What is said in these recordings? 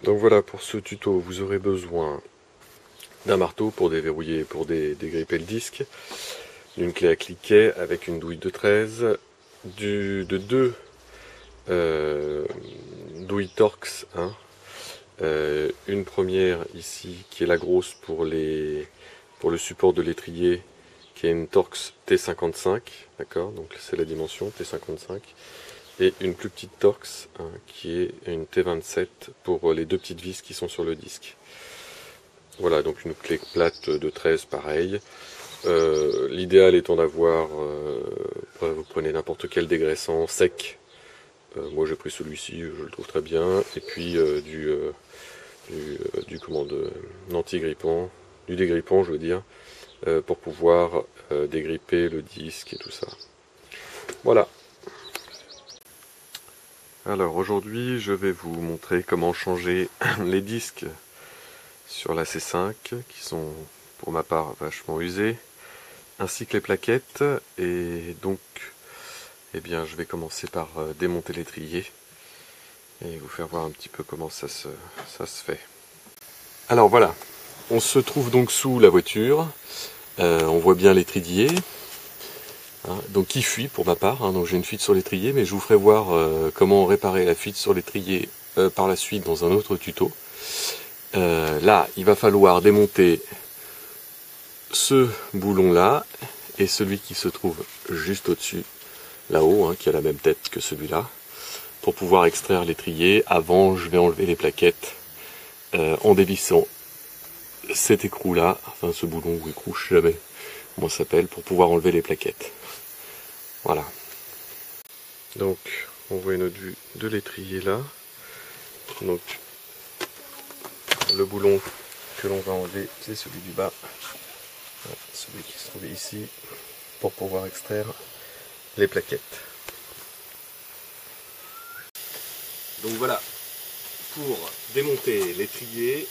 Donc voilà, pour ce tuto, vous aurez besoin d'un marteau pour déverrouiller, pour dégripper le disque, d'une clé à cliquet avec une douille de 13, de deux douilles Torx, hein. Une première ici qui est la grosse pour le support de l'étrier, qui est une Torx T55, d'accord, donc c'est la dimension T55, et une plus petite Torx, hein, qui est une T27 pour les deux petites vis qui sont sur le disque. Voilà, donc une clé plate de 13 pareil. L'idéal étant d'avoir, vous prenez n'importe quel dégraissant sec. Moi j'ai pris celui-ci, je le trouve très bien. Et puis anti-grippant, du dégrippant je veux dire, pour pouvoir dégripper le disque et tout ça. Voilà. Alors aujourd'hui je vais vous montrer comment changer les disques sur la C5 qui sont pour ma part vachement usés, ainsi que les plaquettes. Et donc eh bien je vais commencer par démonter l'étrier et vous faire voir un petit peu comment ça se fait. Alors voilà, on se trouve donc sous la voiture, on voit bien l'étrier, hein, donc qui fuit pour ma part, hein, donc j'ai une fuite sur l'étrier, mais je vous ferai voir comment réparer la fuite sur l'étrier par la suite dans un autre tuto. Là, il va falloir démonter ce boulon là et celui qui se trouve juste au-dessus, là-haut, hein, qui a la même tête que celui-là, pour pouvoir extraire l'étrier. Avant, je vais enlever les plaquettes en dévissant cet écrou là, enfin ce boulon ou écrou, je sais jamais comment ça s'appelle, pour pouvoir enlever les plaquettes. Voilà. Donc, on voit une autre vue de l'étrier là. Donc, le boulon que l'on va enlever, c'est celui du bas, celui qui se trouve ici, pour pouvoir extraire les plaquettes. Donc voilà, pour démonter l'étrier,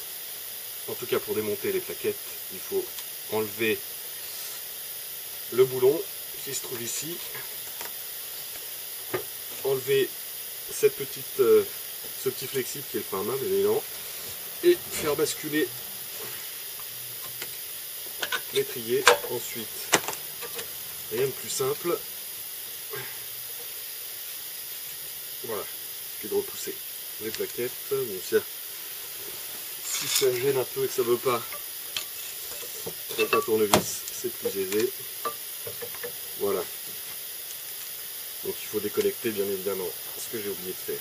en tout cas pour démonter les plaquettes, il faut enlever le boulon qui se trouve ici, enlever ce petit flexible qui est le frein à main, bien évidemment, et faire basculer l'étrier. Ensuite, rien de plus simple, voilà, puis de repousser les plaquettes. Bon, si ça gêne un peu et que ça ne veut pas avec un tournevis, c'est plus aisé. Voilà. Donc il faut déconnecter bien évidemment, ce que j'ai oublié de faire.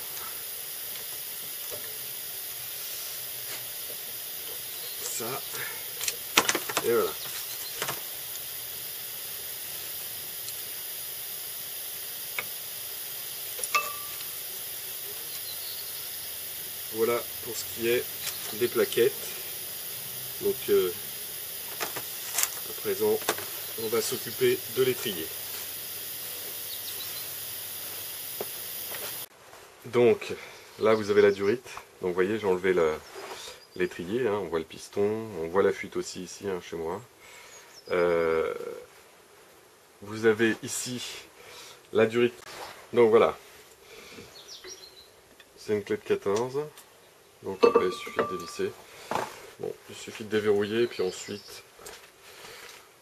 Ça, et voilà. Voilà pour ce qui est des plaquettes. Donc à présent, on va s'occuper de l'étrier. Donc là vous avez la durite. Donc vous voyez, j'ai enlevé l'étrier, hein, on voit le piston, on voit la fuite aussi ici, hein, chez moi. Vous avez ici la durite. Donc voilà, c'est une clé de 14. Donc après il suffit de dévisser. Bon, il suffit de déverrouiller et puis ensuite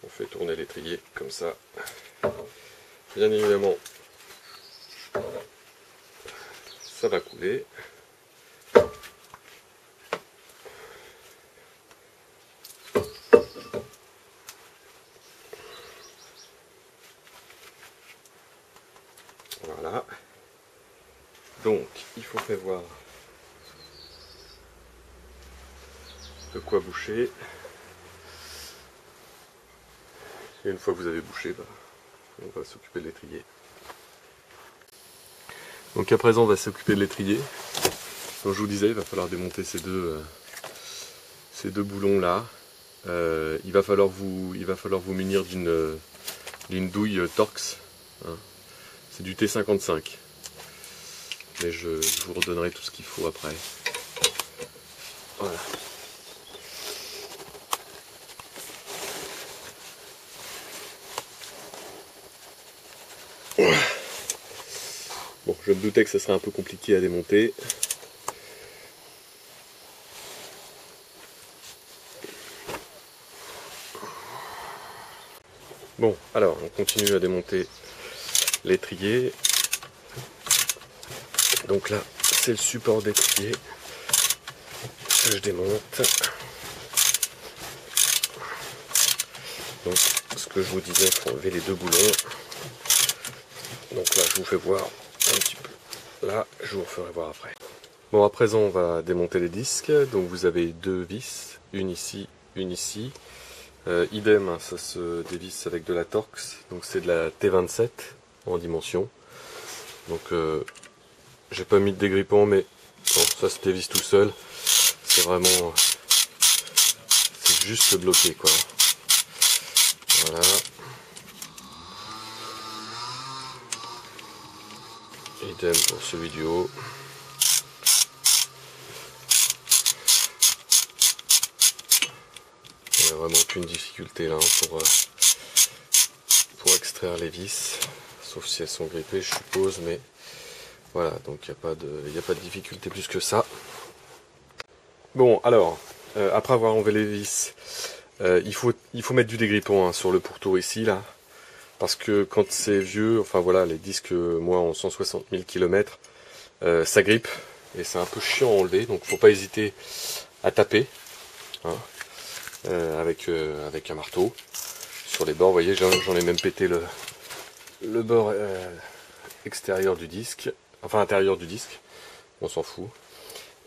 on fait tourner l'étrier comme ça. Bien évidemment, ça va couler. Voilà. Donc, il faut prévoir de quoi boucher. Et une fois que vous avez bouché, on va s'occuper de l'étrier. Donc à présent, on va s'occuper de l'étrier. Comme je vous disais, il va falloir démonter ces deux boulons là. Il va falloir vous munir d'une douille Torx, hein. C'est du T55. Mais je vous redonnerai tout ce qu'il faut après. Voilà. Bon, je me doutais que ce serait un peu compliqué à démonter. Bon, alors on continue à démonter l'étrier. Donc là, c'est le support d'étrier que je démonte. Donc, ce que je vous disais, il faut enlever les 2 boulons. Donc là, je vous fais voir un petit peu. Là, je vous referai voir après. Bon, à présent, on va démonter les disques. Donc vous avez 2 vis, une ici, une ici. Idem, hein, ça se dévisse avec de la Torx. Donc c'est de la T27 en dimension. Donc j'ai pas mis de dégrippant, mais bon, ça se dévisse tout seul. C'est vraiment... c'est juste bloqué, quoi. Voilà. Idem pour celui du haut. Il n'y a vraiment aucune difficulté là pour extraire les vis, sauf si elles sont grippées, je suppose, mais voilà, donc il n'y a pas de difficulté plus que ça. Bon, alors, après avoir enlevé les vis, il faut mettre du dégrippant, hein, sur le pourtour ici, là, parce que quand c'est vieux, enfin voilà, les disques, moi, en 160 000 km, ça grippe, et c'est un peu chiant à enlever, donc faut pas hésiter à taper, hein, avec un marteau sur les bords. Vous voyez, j'en ai même pété le bord extérieur du disque, enfin intérieur du disque, on s'en fout,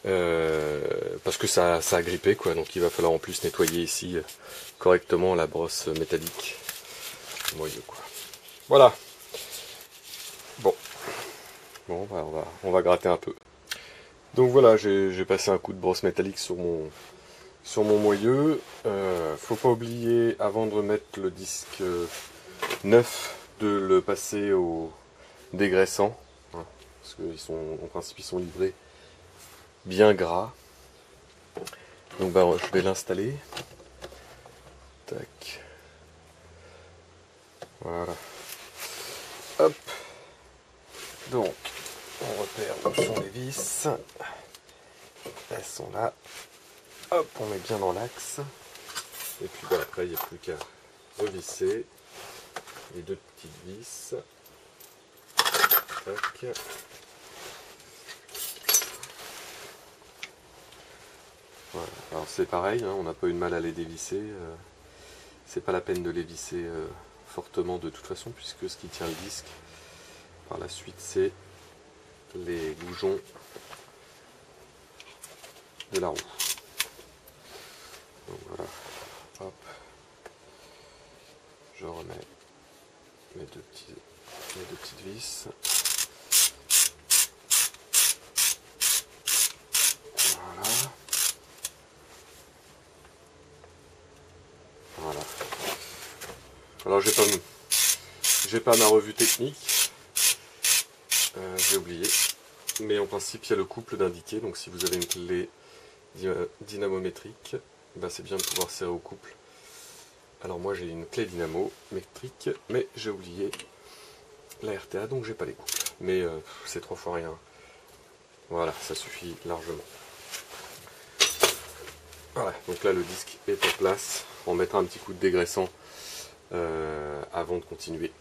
parce que ça a grippé, quoi. Donc il va falloir en plus nettoyer ici correctement la brosse métallique, moyeu, quoi. Voilà. Bon, bah, on va gratter un peu. Donc voilà, j'ai passé un coup de brosse métallique sur mon moyeu. Faut pas oublier, avant de remettre le disque neuf, de le passer au dégraissant, hein, parce qu'en principe ils sont livrés bien gras. Donc bah, je vais l'installer. Tac. Voilà. Hop. Donc on repère où sont les vis. Elles sont là. Hop, on met bien dans l'axe. Et puis bah, après il n'y a plus qu'à revisser les 2 petites vis. Tac. Voilà. Alors c'est pareil, hein, on n'a pas eu de mal à les dévisser. C'est pas la peine de les visser fortement de toute façon, puisque ce qui tient le disque par la suite, c'est les boujons de la roue. Donc voilà. Hop. Je remets mes deux petites vis. Voilà. Voilà. Alors j'ai pas ma revue technique. J'ai oublié. Mais en principe il y a le couple d'indiquer. Donc si vous avez une clé dynamométrique, bah, c'est bien de pouvoir serrer au couple. Alors moi j'ai une clé dynamométrique, mais j'ai oublié la RTA, donc j'ai pas les couples. Mais c'est 3 fois rien. Voilà, ça suffit largement. Voilà, donc là le disque est en place. On mettra un petit coup de dégraissant avant de continuer.